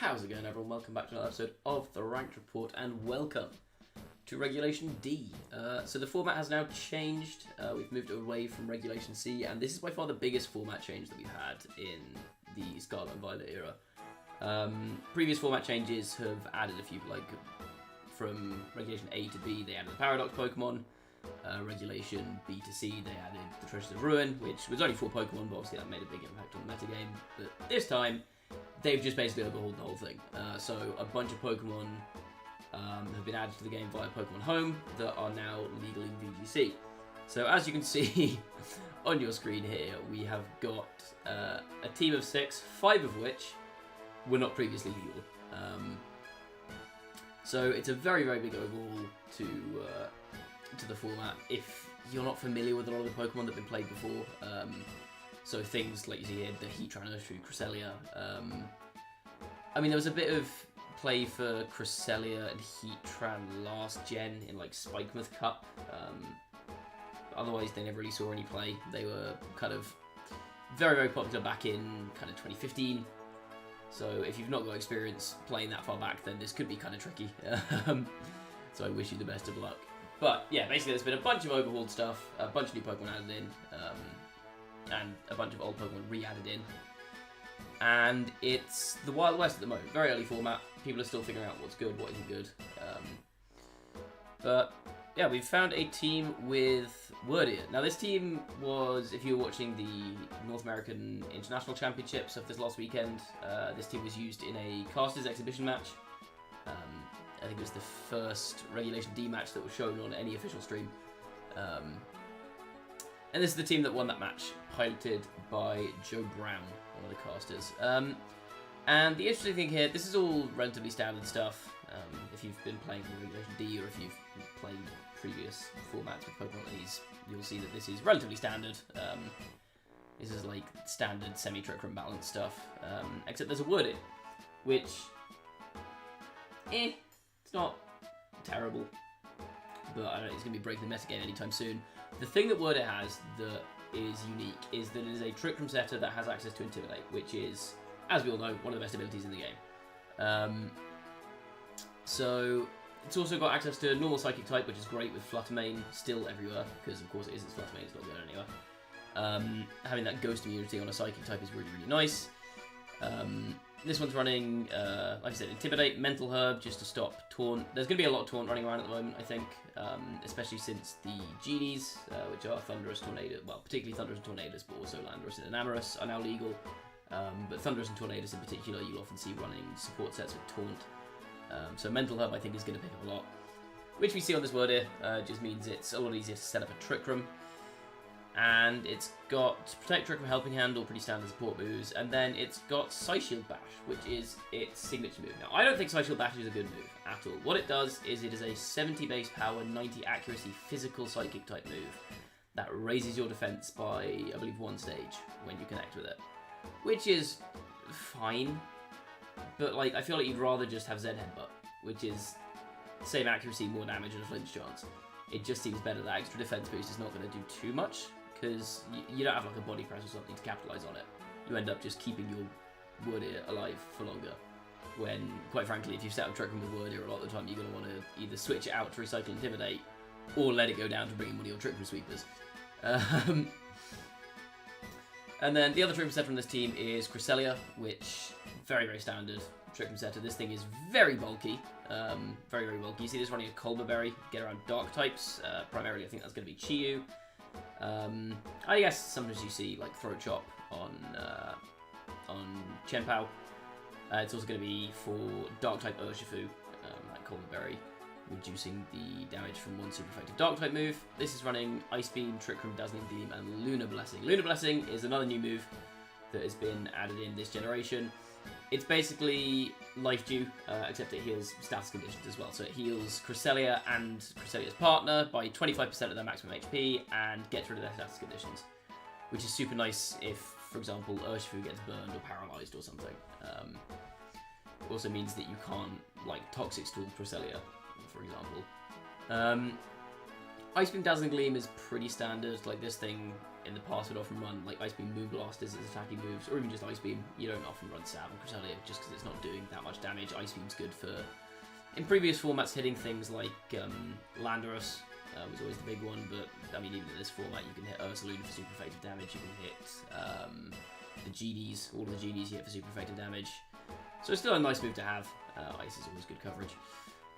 How's it going, everyone? Welcome back to another episode of the Ranked Report, and welcome to Regulation D. So the format has now changed. We've moved away from Regulation C, and this is by far the biggest format change that we've had in the Scarlet and Violet era. Previous format changes have added a few, like from Regulation A to B, they added the Paradox Pokemon. Regulation B to C, they added the Treasures of Ruin, which was only 4 Pokemon, but obviously that made a big impact on the metagame. But this time, they've just basically overhauled the whole thing. So a bunch of Pokemon have been added to the game via Pokemon Home that are now legal in VGC. So as you can see on your screen here, we have got a team of 6, 5 of which were not previously legal. So it's a very, very big overhaul to the format if you're not familiar with a lot of the Pokemon that have been played before. So things like you see here, the Heatran, Urshifu, Cresselia. I mean, there was a bit of play for Cresselia and Heatran last gen in like Spikemouth Cup. Otherwise, they never really saw any play. They were kind of very, very popular back in kind of 2015. So if you've not got experience playing that far back, then this could be kind of tricky. So I wish you the best of luck. But yeah, basically there's been a bunch of overhauled stuff, a bunch of new Pokemon added in, and a bunch of old Pokemon re-added in. And it's the Wild West at the moment. Very early format. People are still figuring out what's good, what isn't good. But yeah, we've found a team with Wyrdeer. Now this team was, if you were watching the North American International Championships of this last weekend, this team was used in a Casters exhibition match. I think it was the first Regulation D match that was shown on any official stream. And this is the team that won that match, piloted by Joe Brown, one of the casters. And the interesting thing here, this is all relatively standard stuff. If you've been playing Regulation D or if you've played previous formats with Pokemon Leagues, you'll see that this is relatively standard. This is like standard semi-trick room balance stuff. Except there's a Wyrdeer, which... it's not terrible, but I don't think it's going to be breaking the metagame anytime soon. The thing that Wyrdeer has that is unique is that it is a Trick Room setter that has access to Intimidate, which is, as we all know, one of the best abilities in the game. So it's also got access to normal Psychic type, which is great with Fluttermane still everywhere, because of course it is its Fluttermane, it's not going anywhere. Having that Ghost immunity on a Psychic type is really, really nice. This one's running, like I said, Intimidate, Mental Herb, just to stop Taunt. There's going to be a lot of Taunt running around at the moment, I think, especially since the Genies, which are Thunderous, Tornado, well, particularly Thunderous and Tornadus, but also Landorus and Enamorous, are now legal. But Thunderous and Tornadus in particular, you'll often see running support sets with Taunt. So Mental Herb, I think, is going to pick up a lot, which we see on this Wyrdeer. Just means it's a lot easier to set up a Trick Room. And it's got Protect, Trick Room, Helping Hand, all pretty standard support moves, and then it's got Psyshield Bash, which is its signature move. Now, I don't think Psyshield Bash is a good move at all. What it does is it is a 70 base power, 90 accuracy physical Psychic type move that raises your defense by, I believe, 1 stage when you connect with it, which is fine, but like I feel like you'd rather just have Zen Headbutt, which is same accuracy, more damage, and a flinch chance. It just seems better. That extra defense boost is not going to do too much, because you don't have like a body press or something to capitalize on it. You end up just keeping your Wyrdeer alive for longer. When, quite frankly, if you set up Trick Room with Wyrdeer, a lot of the time you're going to want to either switch it out to Recycle Intimidate, or let it go down to bring in one of your Trick Room Sweepers. And then the other Trick Room setter from this team is Cresselia, which very, very standard Trick Room setter. This thing is very bulky, very, very bulky. You see this running a Colbur Berry, get around Dark types. Primarily, I think that's going to be Chiyu. I guess sometimes you see like Throat Chop on Chenpao. It's also going to be for Dark type Urshifu, like Colbur Berry, reducing the damage from one super effective Dark type move. This is running Ice Beam, Trick Room, Dazzling Gleam, and Lunar Blessing. Lunar Blessing is another new move that has been added in this generation. It's basically Life Dew, except it heals status conditions as well. So it heals Cresselia and Cresselia's partner by 25% of their maximum HP and gets rid of their status conditions, which is super nice if, for example, Urshifu gets burned or paralyzed or something. It also means that you can't, like, Toxic Stool Cresselia, for example. Ice Beam, Dazzling Gleam is pretty standard. Like, this thing in the past would often run like Ice Beam, Moonblast as its attacking moves, or even just Ice Beam. You don't often run Stab on Cresselia just because it's not doing that much damage. Ice Beam's good for, in previous formats, hitting things like Landorus was always the big one, but I mean, even in this format, you can hit Ursaluna for super effective damage. You can hit the Genies, all the Genies you hit for super effective damage. So it's still a nice move to have. Ice is always good coverage.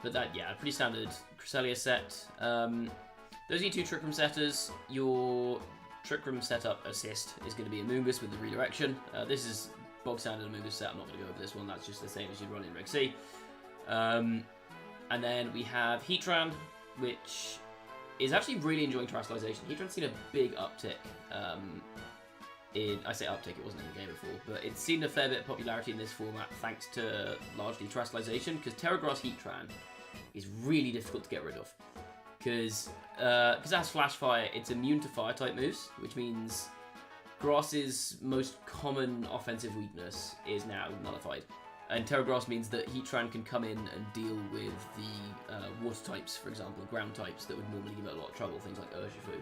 But that, yeah, pretty standard Cresselia set. Those are your two Trick Room setters. Your Trick Room setup assist is going to be a Moongus with the redirection. This is bog standard Moongus set. I'm not going to go over this one. That's just the same as you'd run in Reg C. And then we have Heatran, which is actually really enjoying Terastallization. Heatran's seen a big uptick. I say uptick, it wasn't in the game before, but it's seen a fair bit of popularity in this format thanks to largely Terastallization, because Terragrass Heatran is really difficult to get rid of. Because it has Flash Fire, it's immune to Fire-type moves, which means Grass's most common offensive weakness is now nullified. And Terragrass means that Heatran can come in and deal with the water types, for example, ground types that would normally give it a lot of trouble, things like Urshifu.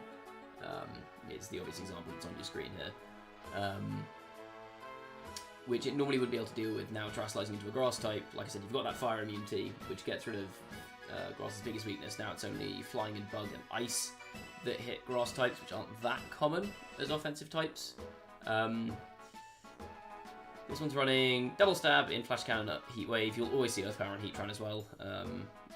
It's the obvious example that's on your screen here. Which it normally would be able to deal with, now Terastallizing into a grass type. Like I said, you've got that fire immunity, which gets rid of grass's biggest weakness. Now it's only flying and bug and ice that hit grass types, which aren't that common as offensive types. This one's running double stab in Flash Cannon at Heat Wave. You'll always see Earth Power and Heatran as well.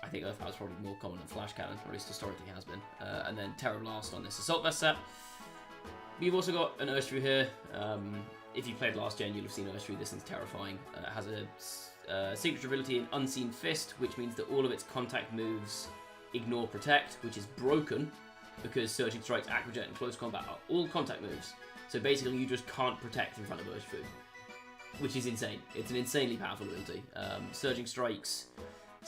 I think Earth Power is probably more common than Flash Cannon, or at least historically has been. And then Terra Blast on this Assault Vest set. We've also got an Urshifu here. If you played last gen, you'll have seen Urshifu. This one's terrifying. It has a signature ability in Unseen Fist, which means that all of its contact moves ignore Protect, which is broken because Surging Strikes, Aquajet, and Close Combat are all contact moves. So basically, you just can't protect in front of Urshifu, which is insane. It's an insanely powerful ability. Surging Strikes,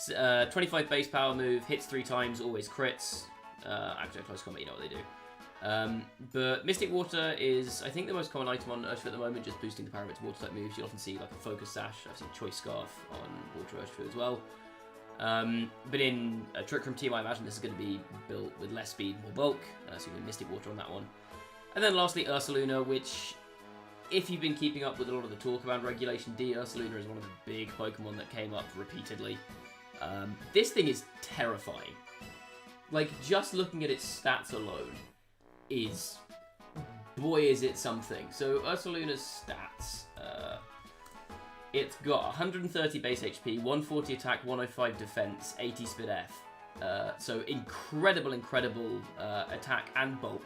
25 base power move, hits 3 times, always crits. Aquajet, Close Combat, you know what they do. But Mystic Water is, I think, the most common item on Urshifu at the moment, just boosting the power of its water type moves. You'll often see like a Focus Sash. I've seen Choice Scarf on Water Urshifu as well. But in a Trick Room team, I imagine this is going to be built with less speed, more bulk, so you can Mystic Water on that one. And then lastly, Ursaluna, which, if you've been keeping up with a lot of the talk around Regulation D, Ursaluna is one of the big Pokemon that came up repeatedly. This thing is terrifying. Like, just looking at its stats alone is, boy is it something. So Ursaluna's stats, it's got 130 base HP, 140 attack, 105 defense, 80 speed F. So incredible attack and bulk.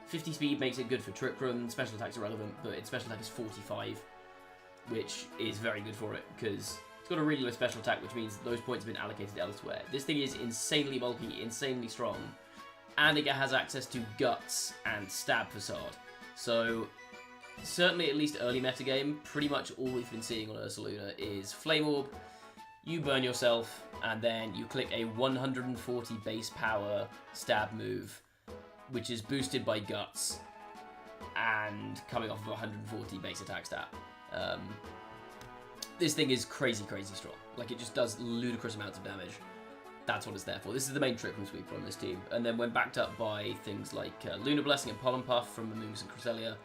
50 speed makes it good for Trick Room. Special attack's irrelevant, but its special attack is 45, which is very good for it because it's got a really low special attack, which means those points have been allocated elsewhere. This thing is insanely bulky, insanely strong, and it has access to Guts and Stab Facade. So certainly, at least early metagame, pretty much all we've been seeing on Ursaluna is Flame Orb, you burn yourself, and then you click a 140 base power stab move, which is boosted by Guts, and coming off of 140 base attack stat. This thing is crazy strong. Like, it just does ludicrous amounts of damage. That's what it's there for. This is the main Trick Room sweeper on this team. And then when backed up by things like Lunar Blessing and Pollen Puff from the Moongus and Cresselia,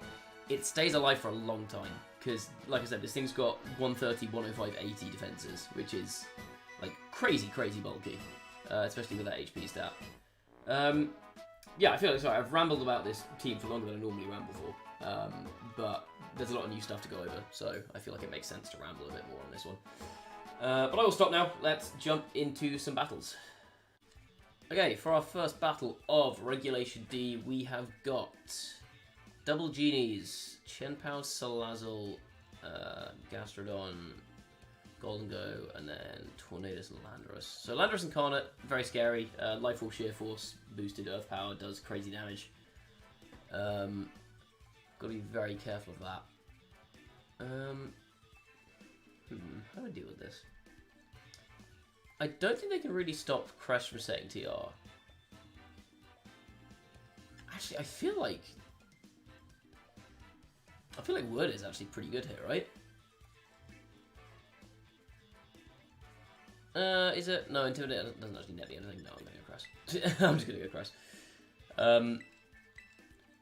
it stays alive for a long time. Because, like I said, this thing's got 130, 105, 80 defenses, which is, like, crazy bulky. Especially with that HP stat. Yeah, I feel like, sorry, I've rambled about this team for longer than I normally ramble for. But there's a lot of new stuff to go over, so I feel like it makes sense to ramble a bit more on this one. But I will stop now. Let's jump into some battles. Okay, for our first battle of Regulation D, we have got Double Genies, Chenpao, Salazzle, Gastrodon, Golden Go, and then Tornadus and Landorus. So Landorus Incarnate, very scary. Life Orb Sheer Force, boosted Earth Power, does crazy damage. Got to be very careful of that. How do I deal with this? I don't think they can really stop Crest from setting TR. Actually, I feel like Wyrdeer is actually pretty good here, right? Is it? No, Intimidate doesn't actually net me anything. No, I'm going to go Crest. I'm just going to go Crest.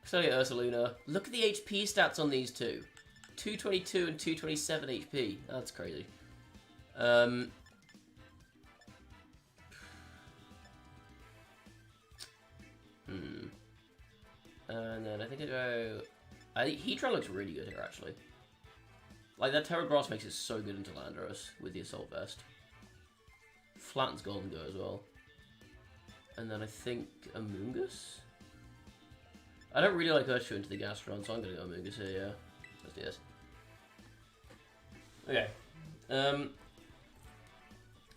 Cresselia, Ursaluna. Look at the HP stats on these two. 222 and 227 HP. That's crazy. And then I think I think Heatran looks really good here, actually. Like, that Terra Grass makes it so good into Landorus with the Assault Vest. Flattens Golden Go as well. And then I think Amoonguss? I don't really like Urshifu into the Gastrodon, so I'm going to go Amoonguss here, yeah. Let's do this. Okay.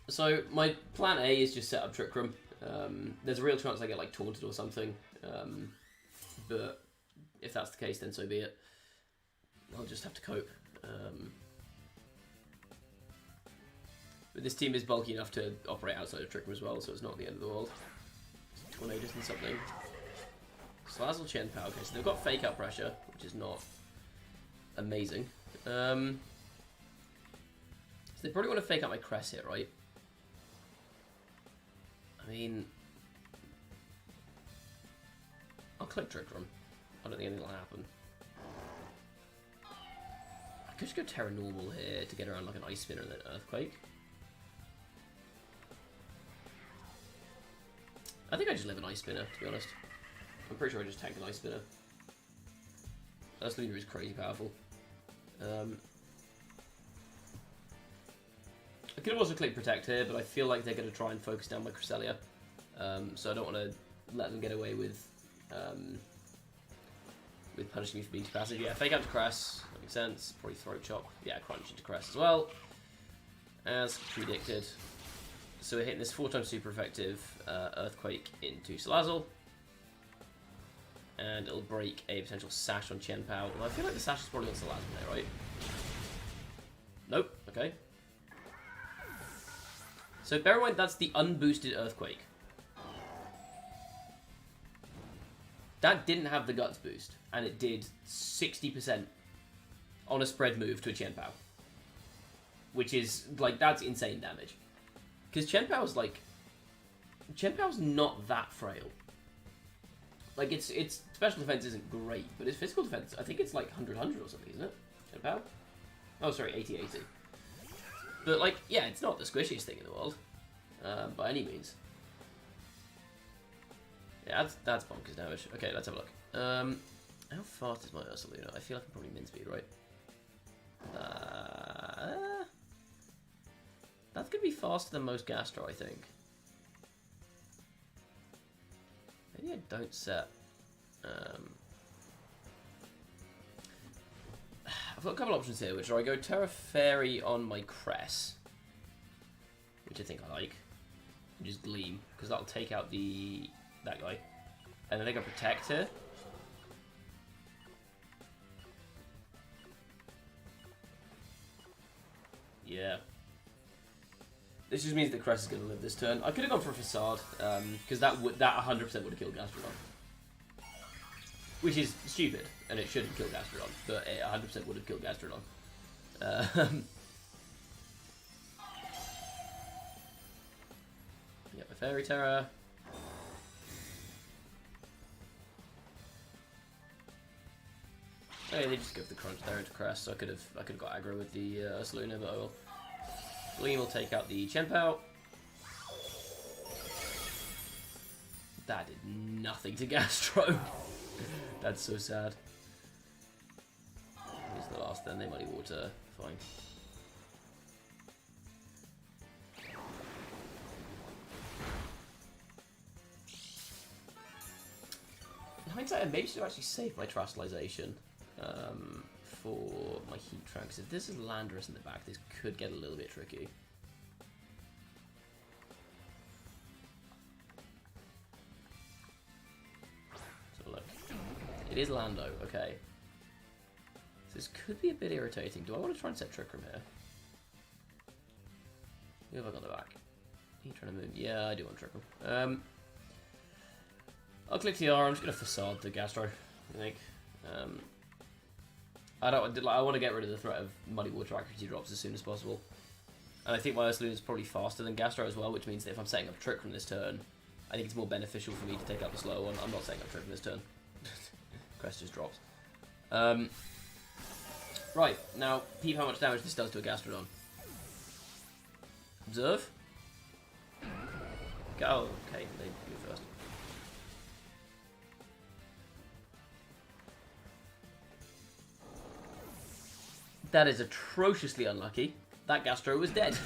So, my plan A is just set up Trick Room. There's a real chance I get, like, taunted or something. But if that's the case, then so be it. I'll just have to cope. But this team is bulky enough to operate outside of Trick Room as well, so it's not the end of the world. Tornadoes and something. Salazzle, Chenpao. Okay, so they've got Fake Out Pressure, which is not amazing. So they probably want to Fake Out my Cress here, right? I mean, I'll click Trick Room. I don't think anything will happen. I could just go Terra Normal here to get around like an Ice Spinner and then Earthquake. I think I just live an Ice Spinner, to be honest. I'm pretty sure I just tanked an Ice Spinner. Ursaluna is crazy powerful. I could have also clicked Protect here, but I feel like they're going to try and focus down my Cresselia. So I don't want to let them get away with punishing me for being too passive. Yeah, Fake Out to Cress. That makes sense. Probably Throat Chop. Yeah, Crunch into Cress as well. As predicted. So we're hitting this 4x super effective Earthquake into Salazzle. And it'll break a potential Sash on Chenpao. Well, I feel like the Sash is probably on Salazzle there, right? Nope. Okay. So bear in mind that's the unboosted Earthquake. That didn't have the Guts boost, and it did 60% on a spread move to a Chenpao. Which is, like, that's insane damage. Because Chenpao's, like... Chenpao's not that frail. Like, its special defense isn't great, but its physical defense, I think it's like 100-100 or something, isn't it? Chenpao? Oh, sorry, 80-80. But, like, yeah, it's not the squishiest thing in the world. By any means. Yeah, that's bonkers damage. Okay, let's have a look. How fast is my Ursaluna? I feel like I'm probably min speed, right? That's gonna be faster than most Gastro, I think. Maybe I don't set. I've got a couple options here, which are I go Terra Fairy on my Cress, which I think I like, and just Gleam, because that'll take out that guy. And then I go Protect here. Yeah. This just means that Cress is going to live this turn. I could have gone for a Facade, because that 100% would have killed Gastrodon. Which is stupid, and it shouldn't kill Gastrodon, but it 100% would have killed Gastrodon. Yep, a Fairy Terror. Okay, they just give the crunch there into Crest, so I could have got aggro with the Ursaluna, but I will. Gleam will take out the Chenpao. That did nothing to Gastro. That's so sad. Here's the last then, they Muddy Water. Fine. In hindsight, I maybe should have actually saved my Terastallization for my Heatran, because if this is Landorus in the back, this could get a little bit tricky. So look, it is Lando, okay. So this could be a bit irritating. Do I want to try and set Trick Room here? Who have I got on the back? Heatran and Moon. Yeah, I do want Trick Room. I'll click TR. I'm just going to Facade the Gastro, I think. I want to get rid of the threat of Muddy Water accuracy drops as soon as possible. And I think my Ursaluna is probably faster than Gastro as well, which means that if I'm setting up Trick Room this turn, I think it's more beneficial for me to take out the slow one. I'm not setting up Trick Room this turn. Crest just drops. Right, now, peep how much damage this does to a Gastrodon. Observe. Go. Okay, they go first. That is atrociously unlucky. That Gastro was dead.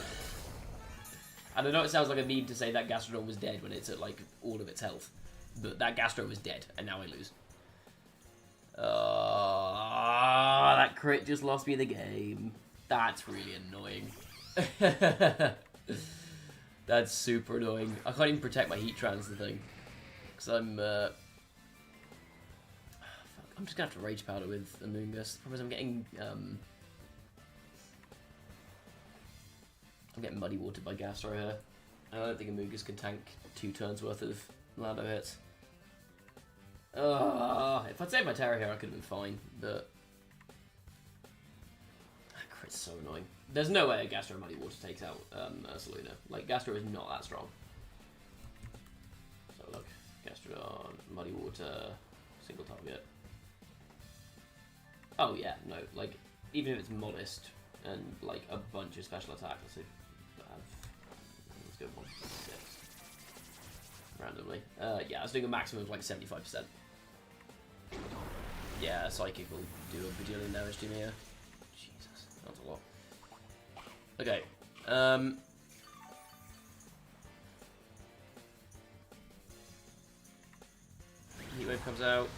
And I know it sounds like a meme to say that Gastrodon was dead when it's at, like, all of its health. But that Gastro was dead, and now I lose. That crit just lost me the game. That's really annoying. That's super annoying. I can't even protect my Heatran's the thing. Because I'm just gonna have to Rage Powder with Amoonguss. The problem is I'm getting muddy watered by Gastro here. I don't think Amoonguss can tank 2 turns worth of Lando hits. If I'd saved my Terra here, I could have been fine, but that crit's so annoying. There's no way a Gastro Muddy Water takes out Ursaluna. Like, Gastro is not that strong. So look, Gastrodon, Muddy Water, single target. Oh yeah, no, like, even if it's modest and like a bunch of special attack, let's go 1.6 randomly. Yeah, I was doing a maximum of like 75%. Yeah, Psychic will do a bajillion damage to me here. Jesus, that's a lot. Okay. Heatwave comes out.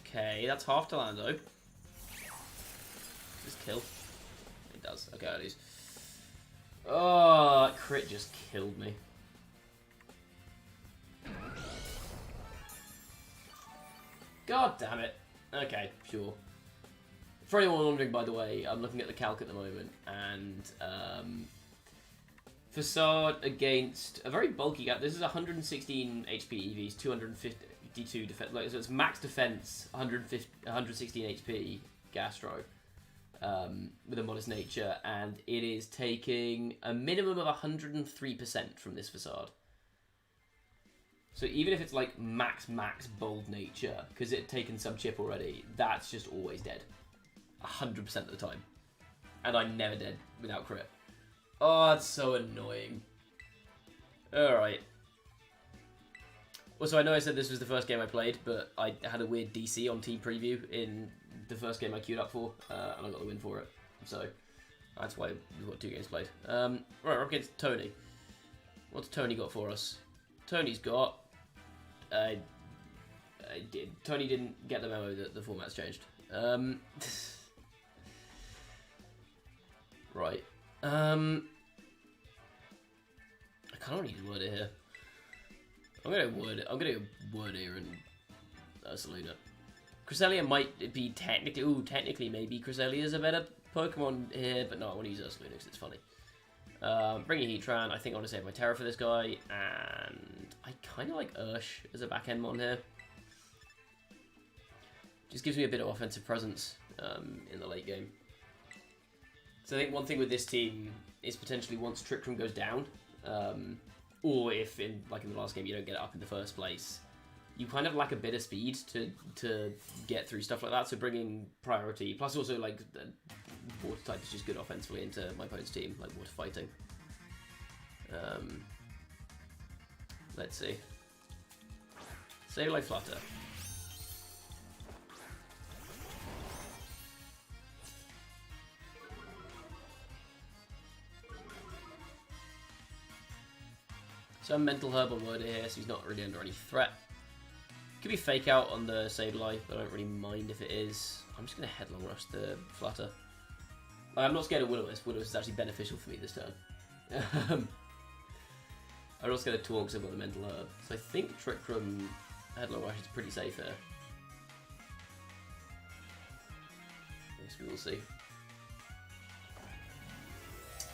Okay, that's half to Lando. Does this kill? It does. Okay, I lose. Oh, that crit just killed me. God damn it. Okay, sure. For anyone wondering, by the way, I'm looking at the calc at the moment, and Facade against a very bulky guy. This is 116 HP EVs, 252 defense. Like, so it's max defense, 116 HP Gastro, with a modest nature, and it is taking a minimum of 103% from this Facade. So even if it's like max bold nature, because it had taken some chip already, that's just always dead. 100% of the time. And I'm never dead without crit. Oh, that's so annoying. Alright. Also, I know I said this was the first game I played, but I had a weird DC on Team Preview in the first game I queued up for, and I got the win for it. So, that's why we've got 2 games played. Right, we're up against Tony. What's Tony got for us? Tony's got... Tony didn't get the memo that the format's changed. Right. I can't really use Wyrdeer here. I'm gonna go Wyrdeer and Ursaluna. Cresselia might be technically maybe Cresselia's a better Pokemon here, but no, I want to use Ursaluna because it's funny. Bringing Heatran, I think I want to save my Terra for this guy, and I kind of like Ursh as a back-end mon here. Just gives me a bit of offensive presence in the late game. So I think one thing with this team is potentially once Trick Room goes down, or if in the last game you don't get it up in the first place, you kind of lack a bit of speed to get through stuff like that. So bringing priority, plus also like water type is just good offensively into my opponent's team, like water fighting. Let's see. Save like Flutter. So I'm Mental Herb on Wyrdeer here, so he's not really under any threat. Could be Fake Out on the Sableye, but I don't really mind if it is. I'm just going to Headlong Rush the Flutter. I'm not scared of Will-O-Wisp. Will-O-Wisp is actually beneficial for me this turn. I'm not scared of Taunt because I've got the Mental Herb. So I think Trick Room Headlong Rush is pretty safe here. Yes, we will see.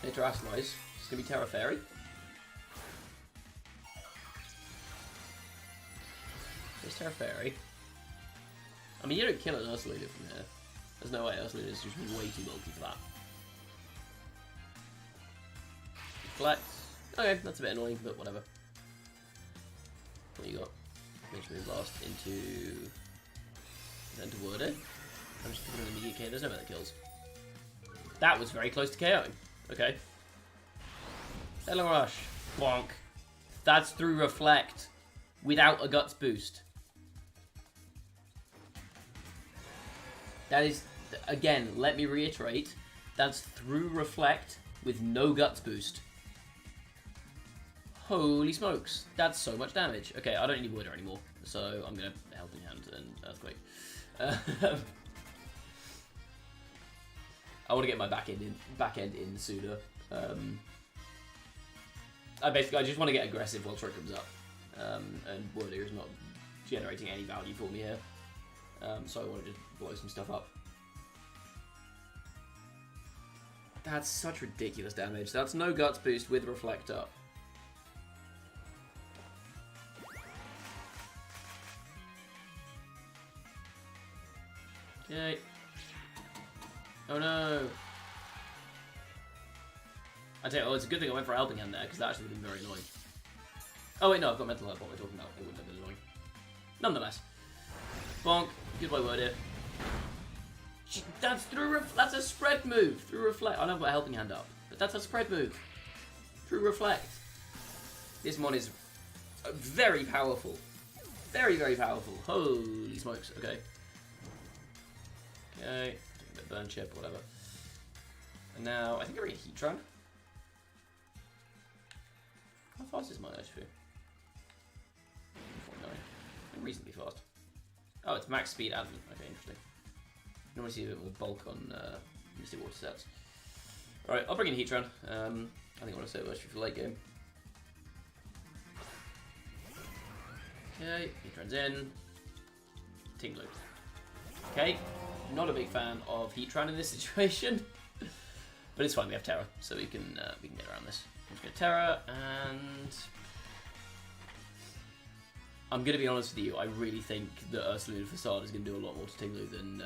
Hey, Terrasilize. It's going to be Terra Fairy. It's Terra Fairy. I mean, you don't kill an Ursaluna from here. There's no way. Ursaluna is just way too bulky for that. Flex. Okay, that's a bit annoying, but whatever. What you got? Mage Moon Blast into Then to Wyrdeer. I'm just picking an immediate KO. There's no other kills. That was very close to KOing. Okay. Hello Rush. Bonk. That's through Reflect. Without a Guts boost. That is, again, let me reiterate. That's through Reflect with no Guts boost. Holy smokes. That's so much damage. Okay, I don't need Wyrdeer anymore. So I'm going to Helping Hand and Earthquake. I want to get my back end in sooner. I just want to get aggressive while Trick comes up. And Wyrdeer is not generating any value for me here. So I want to just blow some stuff up. That's such ridiculous damage. That's no Guts boost with Reflect up. Okay. Oh no. I tell you, oh, it's a good thing I went for a Helping Hand there, because that actually would have been very annoying. Oh wait, no, I've got Mental Health. What am I talking about? It wouldn't have been annoying. Nonetheless. Bonk. Goodbye, Wyrdeer. That's that's a spread move. Through Reflect. I know I've got a Helping Hand up, but that's a spread move. Through Reflect. This mon is very powerful. Very, very powerful. Holy smokes. Okay. Okay. Take a bit of burn chip, whatever. And now, I think I bring a Heatran. How fast is my Urshifu? 49. Reasonably fast. Oh, it's max speed advent. Okay, interesting. Normally see a bit more bulk on Misty Water sets. Alright, I'll bring in Heatran. I think I want to save Urshifu for late game. Okay, Heatran's in. Tinglu. Okay, not a big fan of Heatran in this situation. But it's fine, we have Terra, so we can get around this. I'm just going to Terra, and I'm going to be honest with you, I really think that Ursaluna Facade is going to do a lot more to Tinglu than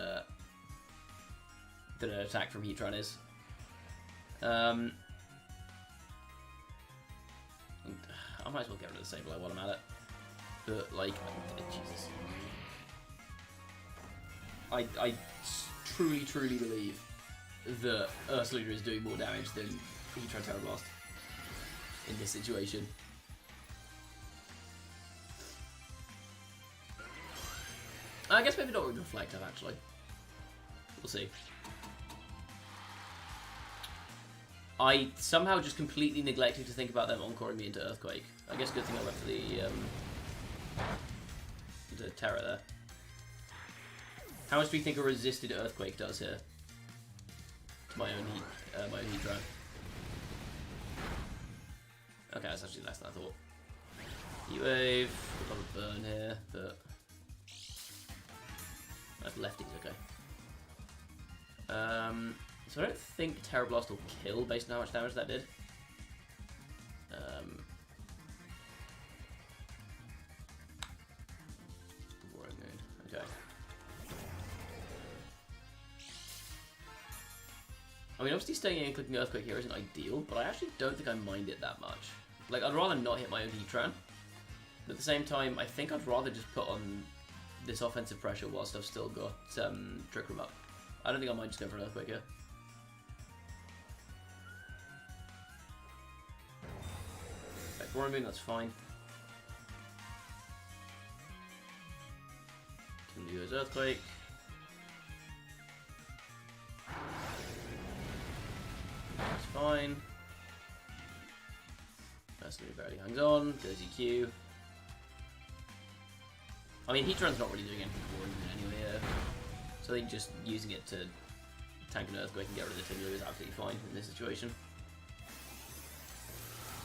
an attack from Heatran is. I might as well get rid of the Sableye while I'm at it. But, like, Jesus. I truly, truly believe that Ursaluna is doing more damage than Heatran Terra Blast in this situation. I guess maybe not with Reflect up, actually. We'll see. I somehow just completely neglected to think about them encoring me into Earthquake. I guess good thing I went for the Terra there. How much do you think a resisted Earthquake does here? To my own Heatran. Okay, that's actually less than I thought. Heatwave, a lot of burn here, but that's lefties, okay. So I don't think Terra Blast will kill based on how much damage that did. Okay. I mean, obviously staying in and clicking Earthquake here isn't ideal, but I actually don't think I mind it that much. Like, I'd rather not hit my own Heatran, but at the same time, I think I'd rather just put on this offensive pressure whilst I've still got Trick Room up. I don't think I might just go for an Earthquake here. Okay, Roaring Moon, that's fine. Can do his Earthquake. That's fine. Personally barely hangs on, goes EQ. I mean, Heatran's not really doing anything for him anyway here. So I think just using it to tank an Earthquake and get rid of the Tinglu is absolutely fine in this situation.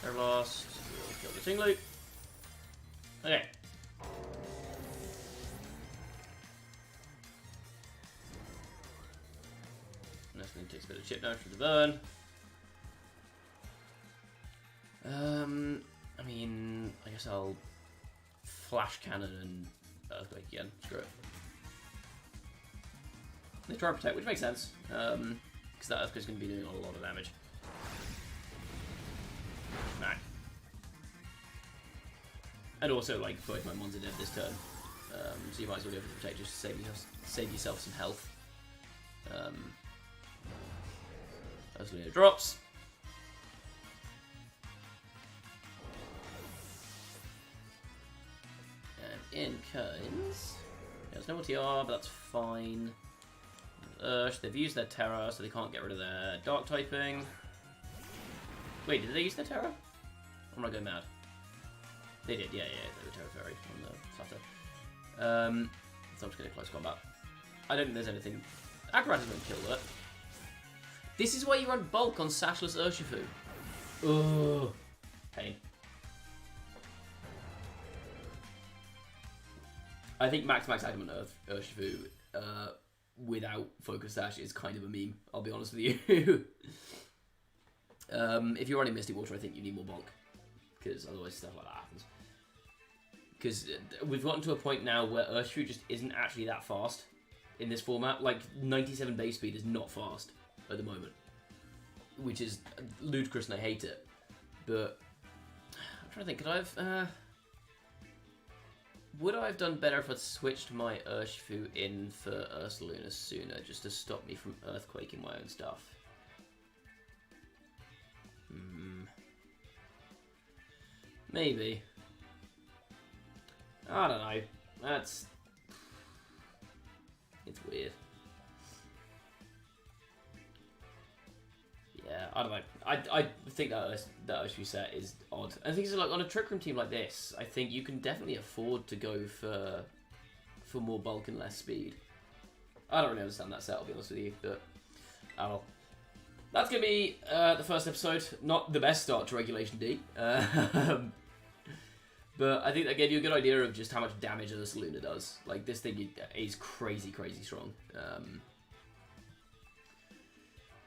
Terra Blast, we'll kill the Tinglu. Okay. Next thing takes a bit of chip damage from the burn. I mean, I guess I'll Flash Cannon and Earthquake again. Screw it. They try and protect, which makes sense, because that Earthquake's going to be doing a lot of damage. Nah. And also, like, both my mons are dead this turn. So you might as well go for the protect just to save yourself some health. Ursaluna drops. And in comes... There's no TR, but that's fine. They've used their Terra, so they can't get rid of their Dark typing. Wait, did they use their Terra? Or am I going mad? They did, yeah, they were Terra Fairy on the Flutter. So I'm just going to close combat. I don't think there's anything... Acrobat is going to kill that. This is why you run bulk on Sashless Urshifu. Ugh. Pain. I think Max Adamant Urshifu without Focus Sash is kind of a meme, I'll be honest with you. If you're running Misty Water, I think you need more bulk. Because otherwise stuff like that happens. Because we've gotten to a point now where Urshifu just isn't actually that fast in this format. Like, 97 base speed is not fast at the moment. Which is ludicrous and I hate it. But, I'm trying to think, could I have... would I have done better if I'd switched my Urshifu in for Ursaluna sooner, just to stop me from earthquaking my own stuff? Maybe. I don't know. That's... It's weird. Yeah, I don't know. I think that Urshifu set is odd. I think it's like on a Trick Room team like this, I think you can definitely afford to go for more bulk and less speed. I don't really understand that set, I'll be honest with you, but oh well. That's going to be the first episode. Not the best start to Regulation D. But I think that gave you a good idea of just how much damage Ursaluna does. Like, this thing is crazy, crazy strong.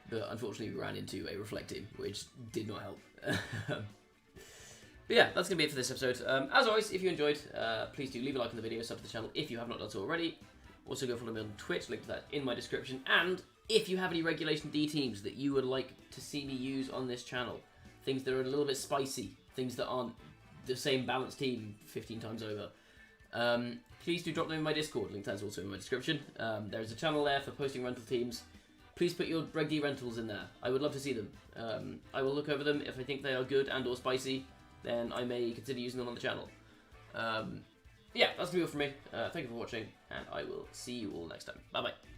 But unfortunately we ran into a Reflect team, which did not help. But yeah, that's going to be it for this episode. As always, if you enjoyed, please do leave a like on the video, sub to the channel if you have not done so already. Also go follow me on Twitch, link to that in my description. And if you have any Regulation D teams that you would like to see me use on this channel, things that are a little bit spicy, things that aren't the same balanced team 15 times over, please do drop them in my Discord. Link to that is also in my description. There is a channel there for posting rental teams. Please put your Reg D rentals in there. I would love to see them. I will look over them. If I think they are good and or spicy, then I may consider using them on the channel. Yeah, that's going to be all from me. Thank you for watching, and I will see you all next time. Bye-bye.